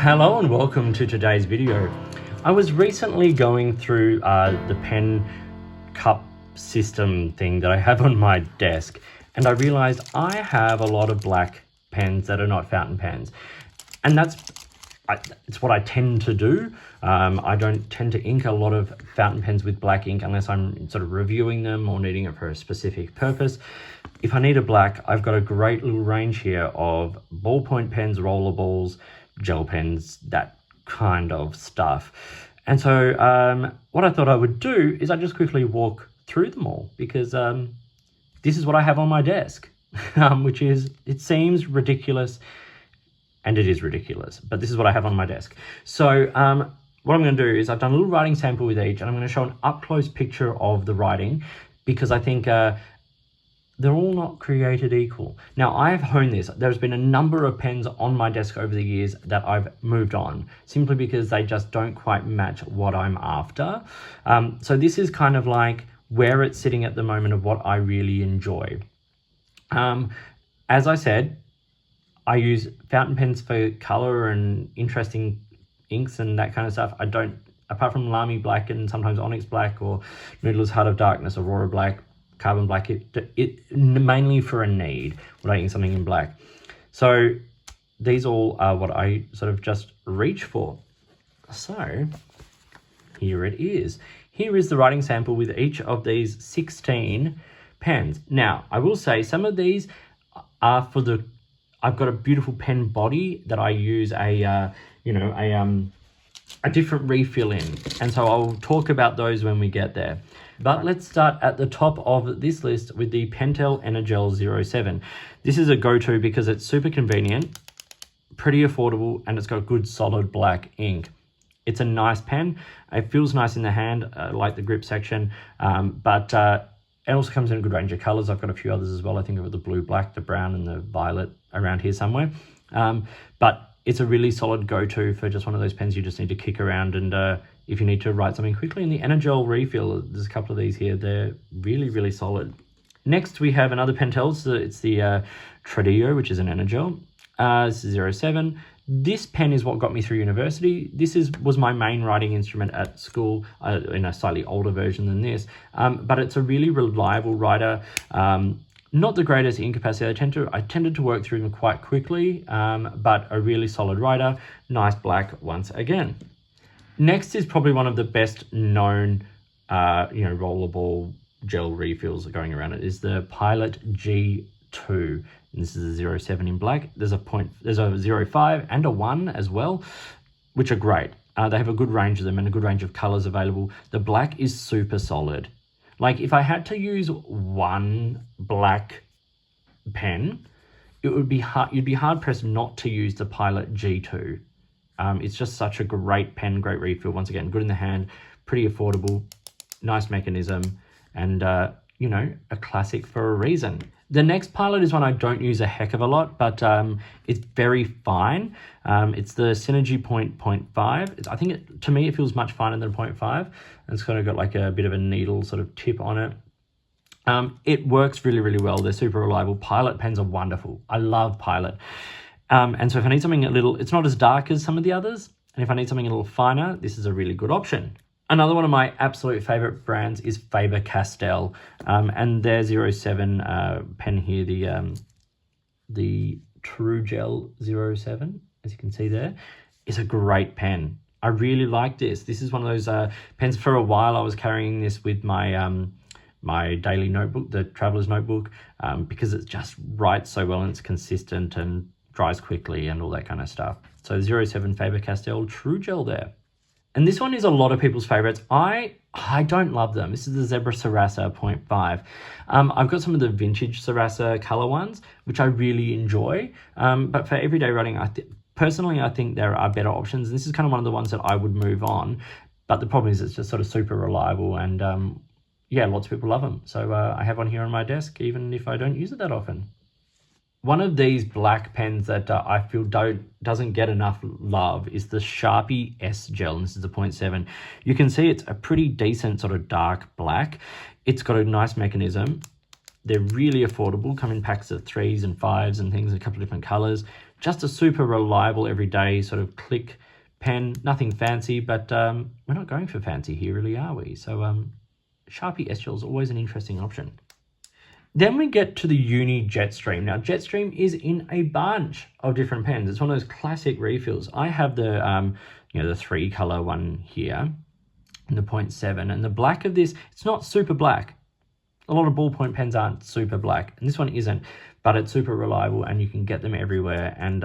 Hello and welcome to today's video. I was recently going through the pen cup system thing that I have on my desk, and I realized I have a lot of black pens that are not fountain pens, and it's what I tend to do. I don't tend to ink a lot of fountain pens with black ink unless I'm sort of reviewing them or needing it for a specific purpose. If I need a black, I've got a great little range here of ballpoint pens, roller balls, gel pens, that kind of stuff. And so what I thought I would do is I just quickly walk through them all, because this is what I have on my desk, which is, it seems ridiculous, and it is ridiculous, but this is what I have on my desk. So what I'm going to do is I've done a little writing sample with each, and I'm going to show an up-close picture of the writing, because I think they're all not created equal. Now, I've honed this. There's been a number of pens on my desk over the years that I've moved on, simply because they just don't quite match what I'm after. So this is kind of like where it's sitting at the moment of what I really enjoy. As I said, I use fountain pens for color and interesting inks and that kind of stuff. I don't, apart from Lamy Black and sometimes Onyx Black or Noodler's Heart of Darkness, Aurora Black, Carbon Black, it mainly for a need when I ink something in black. So these all are what I sort of just reach for. So here it is. Here is the writing sample with each of these 16 pens. Now, I will say some of these are for the, I've got a beautiful pen body that I use a different refill in. And so I'll talk about those when we get there. But let's start at the top of this list with the Pentel Energel 07. This is a go-to because it's super convenient, pretty affordable, and it's got good solid black ink. It's a nice pen. It feels nice in the hand, like the grip section, but it also comes in a good range of colors. I've got a few others as well. I think of the blue, black, the brown, and the violet around here somewhere. But it's a really solid go-to for just one of those pens you just need to kick around, and if you need to write something quickly. And the Energel refill, there's a couple of these here. They're really, really solid. Next, we have another Pentel. So it's the Tradillo, which is an Energel. This is 07. This pen is what got me through university. This was my main writing instrument at school, in a slightly older version than this. But it's a really reliable writer. Not the greatest ink capacity. I tended to work through them quite quickly, but a really solid writer. Nice black once again. Next is probably one of the best known, rollerball gel refills going around. It is the Pilot G2. And this is a 07 in black. There's a 05 and a 1 as well, which are great. They have a good range of them and a good range of colors available. The black is super solid. Like, if I had to use one black pen, it would be hard. You'd be hard pressed not to use the Pilot G2. It's just such a great pen, great refill. Once again, good in the hand, pretty affordable, nice mechanism, and a classic for a reason. The next Pilot is one I don't use a heck of a lot, but it's very fine. It's the Synergy Point 0.5. I think to me it feels much finer than 0.5. And it's kind of got like a bit of a needle sort of tip on it. It works really, really well. They're super reliable. Pilot pens are wonderful. I love Pilot. And so if I need something it's not as dark as some of the others, and if I need something a little finer, this is a really good option. Another one of my absolute favorite brands is Faber-Castell, and their 07 pen here, the True Gel 07, as you can see there, is a great pen. I really like this. This is one of those pens. For a while I was carrying this with my my daily notebook, the Traveler's Notebook, because it just writes so well and it's consistent and dries quickly and all that kind of stuff. So 07 Faber-Castell True Gel there. And this one is a lot of people's favorites. I don't love them. This is the Zebra Sarasa 0.5. I've got some of the vintage Sarasa color ones, which I really enjoy. But for everyday writing, personally, I think there are better options. And this is kind of one of the ones that I would move on. But the problem is it's just sort of super reliable, and lots of people love them. So I have one here on my desk, even if I don't use it that often. One of these black pens that I feel doesn't get enough love is the Sharpie S Gel, and this is the 0.7. You can see it's a pretty decent sort of dark black. It's got a nice mechanism. They're really affordable, come in packs of 3s and 5s and things, a couple of different colors. just a super reliable everyday sort of click pen, nothing fancy, but we're not going for fancy here, really, are we? So Sharpie S-Gel is always an interesting option. Then we get to the Uni Jetstream. Now, Jetstream is in a bunch of different pens. It's one of those classic refills. I have the, the 3-color one here, in the 0.7, and the black of this, it's not super black. A lot of ballpoint pens aren't super black, and this one isn't, but it's super reliable, and you can get them everywhere. And,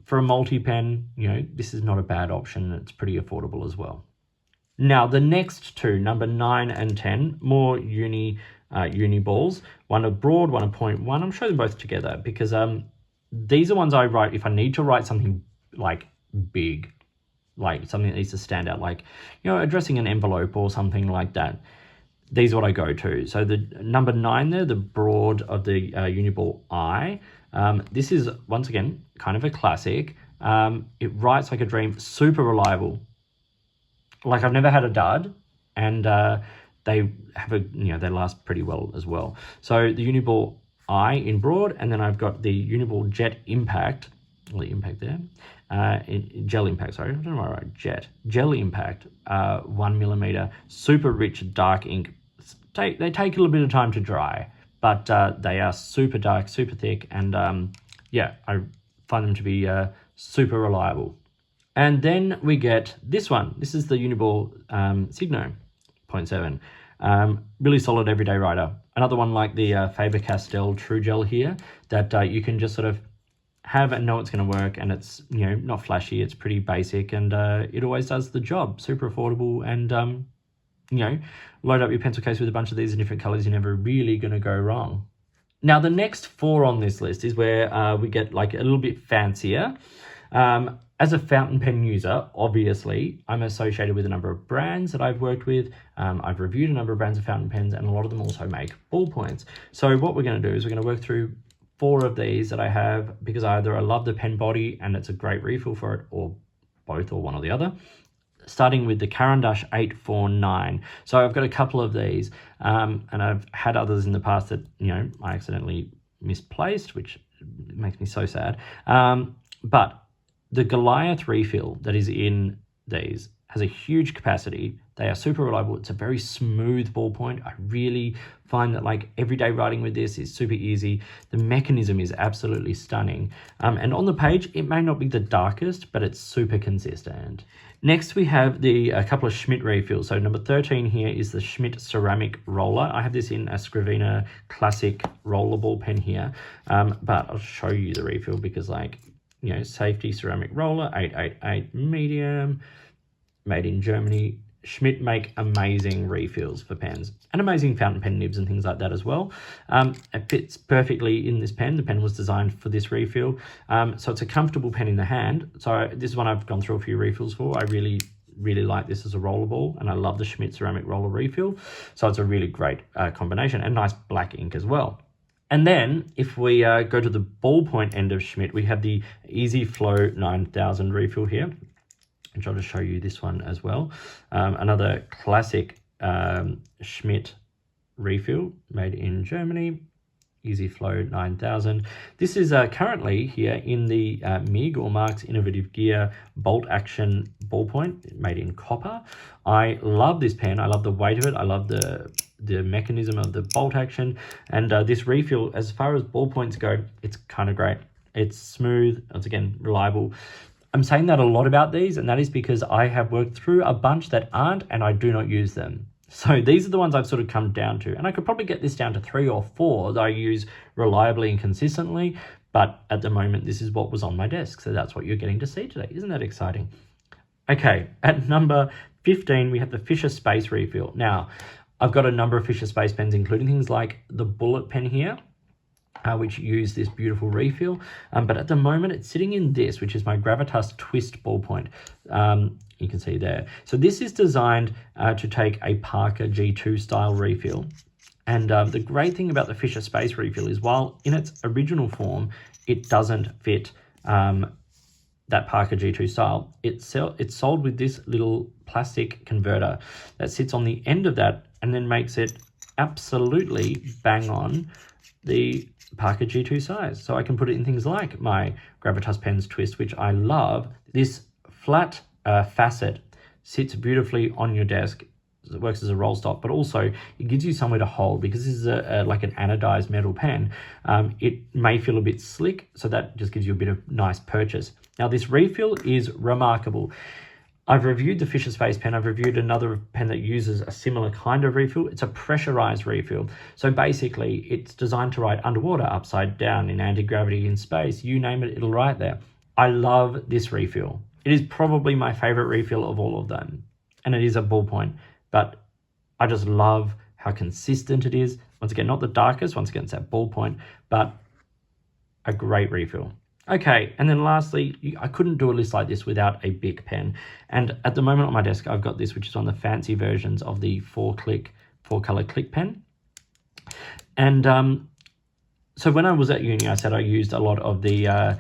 for a multi-pen, this is not a bad option. It's pretty affordable as well. Now, the next two, number 9 and 10, more Uniballs, one a broad, one a 0.1. I'm showing them both together because these are ones I write if I need to write something like big, like something that needs to stand out, like, addressing an envelope or something like that. These are what I go to. So the number 9 there, the broad of the Uniball I, this is, once again, kind of a classic. It writes like a dream, super reliable. Like, I've never had a dud, and they have they last pretty well as well. So the Uniball I in broad, and then I've got the Uniball Jet Impact, the impact there, Gel Impact, sorry, I don't know why I write Jet. Gel Impact, 1mm, super rich dark ink. They take a little bit of time to dry, but they are super dark, super thick, and I find them to be super reliable. And then we get this one. This is the Uniball Signo 0.7. Really solid everyday writer. Another one like the Faber-Castell True Gel here that you can just sort of have and know it's going to work, and it's not flashy, it's pretty basic, and it always does the job. Super affordable, and load up your pencil case with a bunch of these in different colors. You're never really going to go wrong. Now, the next 4 on this list is where we get like a little bit fancier. As a fountain pen user, obviously, I'm associated with a number of brands that I've worked with. I've reviewed a number of brands of fountain pens, and a lot of them also make ballpoints. So what we're going to do is we're going to work through 4 of these that I have, because either I love the pen body and it's a great refill for it, or both, or one or the other. Starting with the Caran 849. So I've got a couple of these, and I've had others in the past that, I accidentally misplaced, which makes me so sad. But the Goliath refill that is in these has a huge capacity. They are super reliable. It's a very smooth ballpoint. I really find that like everyday writing with this is super easy. The mechanism is absolutely stunning. And on the page, it may not be the darkest, but it's super consistent. Next, we have a couple of Schmidt refills. So number 13 here is the Schmidt ceramic roller. I have this in a Scrivener classic rollerball pen here, but I'll show you the refill because safety ceramic roller, 888 medium, made in Germany. Schmidt make amazing refills for pens and amazing fountain pen nibs and things like that as well. It fits perfectly in this pen. The pen was designed for this refill. So it's a comfortable pen in the hand. So this is one I've gone through a few refills for. I really like this as a rollerball, and I love the Schmidt ceramic roller refill. So it's a really great combination, and nice black ink as well. And then if we go to the ballpoint end of Schmidt, we have the Easy Flow 9000 refill here, which I'll just show you this one as well. Another classic Schmidt refill made in Germany, Easy Flow 9000. This is currently here in the MIG, or Mark's Innovative Gear Bolt Action ballpoint, made in copper. I love this pen. I love the weight of it. I love the mechanism of the bolt action. And this refill, as far as ballpoints go, it's kind of great. It's smooth. It's, again, reliable. I'm saying that a lot about these, and that is because I have worked through a bunch that aren't, and I do not use them. So these are the ones I've sort of come down to, and I could probably get this down to 3 or 4 that I use reliably and consistently, but at the moment, this is what was on my desk, so that's what you're getting to see today. Isn't that exciting? Okay, at number 15, we have the Fisher Space refill. Now, I've got a number of Fisher Space pens, including things like the Bullet pen here, which use this beautiful refill. But at the moment, it's sitting in this, which is my Gravitas Twist ballpoint. You can see there. So this is designed to take a Parker G2 style refill. And the great thing about the Fisher Space refill is, while in its original form, it doesn't fit that Parker G2 style, it's sold with this little plastic converter that sits on the end of that and then makes it absolutely bang on the Parker G2 size. So I can put it in things like my Gravitas Pens Twist, which I love. This flat facet sits beautifully on your desk. It works as a roll stop, but also it gives you somewhere to hold because this is like an anodized metal pen. It may feel a bit slick, so that just gives you a bit of nice purchase. Now this refill is remarkable. I've reviewed the Fisher Space pen. I've reviewed another pen that uses a similar kind of refill. It's a pressurized refill. So basically it's designed to write underwater, upside down, in anti-gravity, in space, you name it, it'll write there. I love this refill. It is probably my favorite refill of all of them. And it is a ballpoint. But I just love how consistent it is. Once again, not the darkest. Once again, it's that ballpoint, but a great refill. Okay, and then lastly, I couldn't do a list like this without a Bic pen. And at the moment on my desk, I've got this, which is one of the fancy versions of the four color click pen. And so when I was at uni, I said I used a lot of the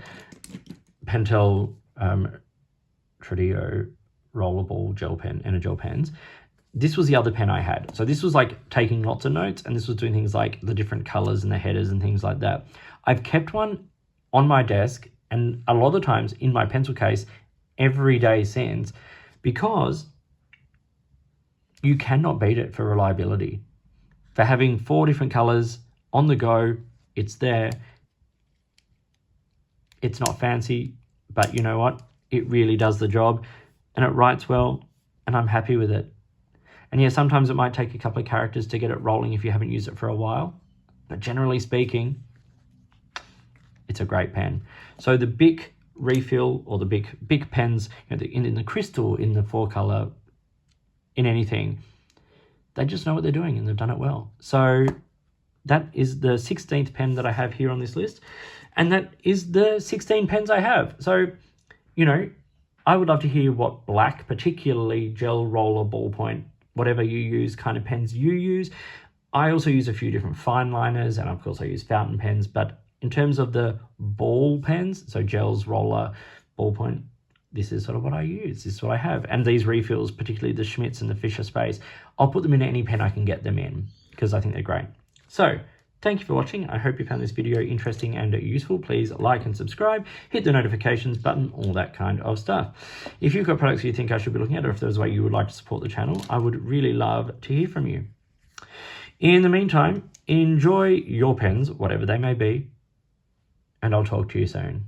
Pentel Trio rollerball gel pen, Energel pens. This was the other pen I had. So this was like taking lots of notes, and this was doing things like the different colors and the headers and things like that. I've kept one on my desk and a lot of the times in my pencil case every day since, because you cannot beat it for reliability. For having 4 different colors on the go, it's there. It's not fancy, but you know what? It really does the job and it writes well, and I'm happy with it. And yeah, sometimes it might take a couple of characters to get it rolling if you haven't used it for a while. But generally speaking, it's a great pen. So the Bic refill or the Bic pens, you know, in the crystal, in the 4-color, in anything, they just know what they're doing and they've done it well. So that is the 16th pen that I have here on this list. And that is the 16 pens I have. So, you know, I would love to hear what black, particularly gel roller, ballpoint, whatever you use, kind of pens you use. I also use a few different fine liners, and of course I use fountain pens, but in terms of the ball pens, so gels, roller, ballpoint, this is sort of what I use. This is what I have. And these refills, particularly the Schmidts and the Fisher Space, I'll put them in any pen I can get them in because I think they're great. So thank you for watching. I hope you found this video interesting and useful. Please like and subscribe, hit the notifications button, all that kind of stuff. If you've got products you think I should be looking at, or if there's a way you would like to support the channel, I would really love to hear from you. In the meantime, enjoy your pens, whatever they may be, and I'll talk to you soon.